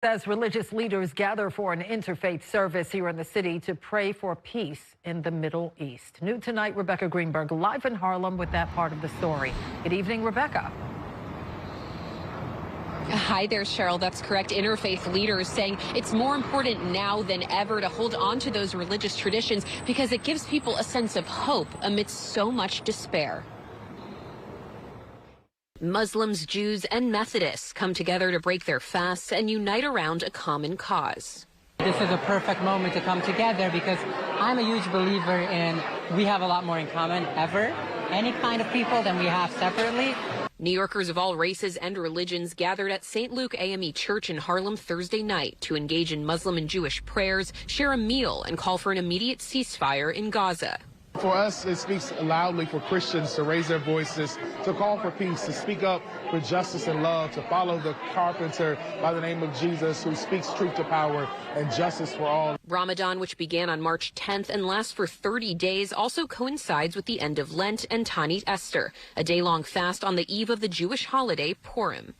As religious leaders gather for an interfaith service here in the city to pray for peace in the Middle East. New tonight, Rebecca Greenberg live in Harlem with that part of the story. Good evening, Rebecca. Hi there, Cheryl. That's correct. Interfaith leaders saying it's more important now than ever to hold on to those religious traditions because it gives people a sense of hope amidst so much despair. Muslims, Jews, and Methodists come together to break their fasts and unite around a common cause. This is a perfect moment to come together because I'm a huge believer in we have a lot more in common ever, any kind of people, than we have separately. New Yorkers of all races and religions gathered at St. Luke AME Church in Harlem Thursday night to engage in Muslim and Jewish prayers, share a meal, and call for an immediate ceasefire in Gaza. For us, it speaks loudly for Christians to raise their voices, to call for peace, to speak up for justice and love, to follow the carpenter by the name of Jesus who speaks truth to power and justice for all. Ramadan, which began on March 10th and lasts for 30 days, also coincides with the end of Lent and Tanit Esther, a day-long fast on the eve of the Jewish holiday Purim.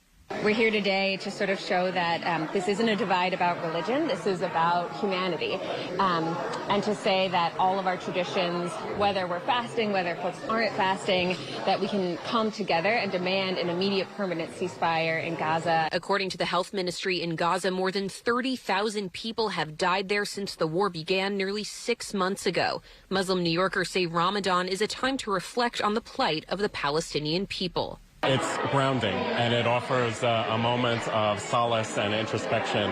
We're here today to sort of show that this isn't a divide about religion, this is about humanity. And to say that all of our traditions, whether we're fasting, whether folks aren't fasting, that we can come together and demand an immediate permanent ceasefire in Gaza. According to the health ministry in Gaza, more than 30,000 people have died there since the war began nearly 6 months ago. Muslim New Yorkers say Ramadan is a time to reflect on the plight of the Palestinian people. It's grounding, and it offers a moment of solace and introspection,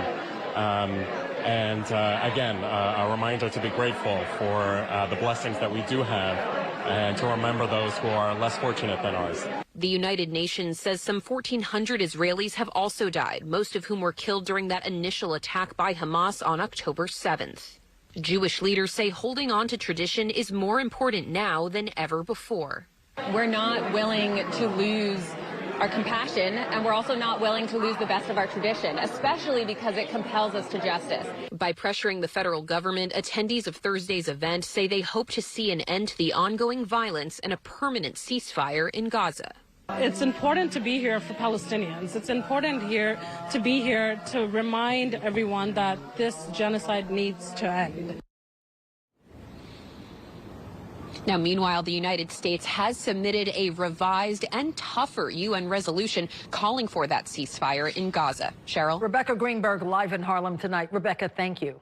again, a reminder to be grateful for the blessings that we do have and to remember those who are less fortunate than ours. The United Nations says some 1,400 Israelis have also died, most of whom were killed during that initial attack by Hamas on October 7th. Jewish leaders say holding on to tradition is more important now than ever before. We're not willing to lose our compassion, and we're also not willing to lose the best of our tradition, especially because it compels us to justice. By pressuring the federal government, attendees of Thursday's event say they hope to see an end to the ongoing violence and a permanent ceasefire in Gaza. It's important to be here for Palestinians. It's important to be here to remind everyone that this genocide needs to end. Now, meanwhile, the United States has submitted a revised and tougher UN resolution calling for that ceasefire in Gaza. Cheryl? Rebecca Greenberg live in Harlem tonight. Rebecca, thank you.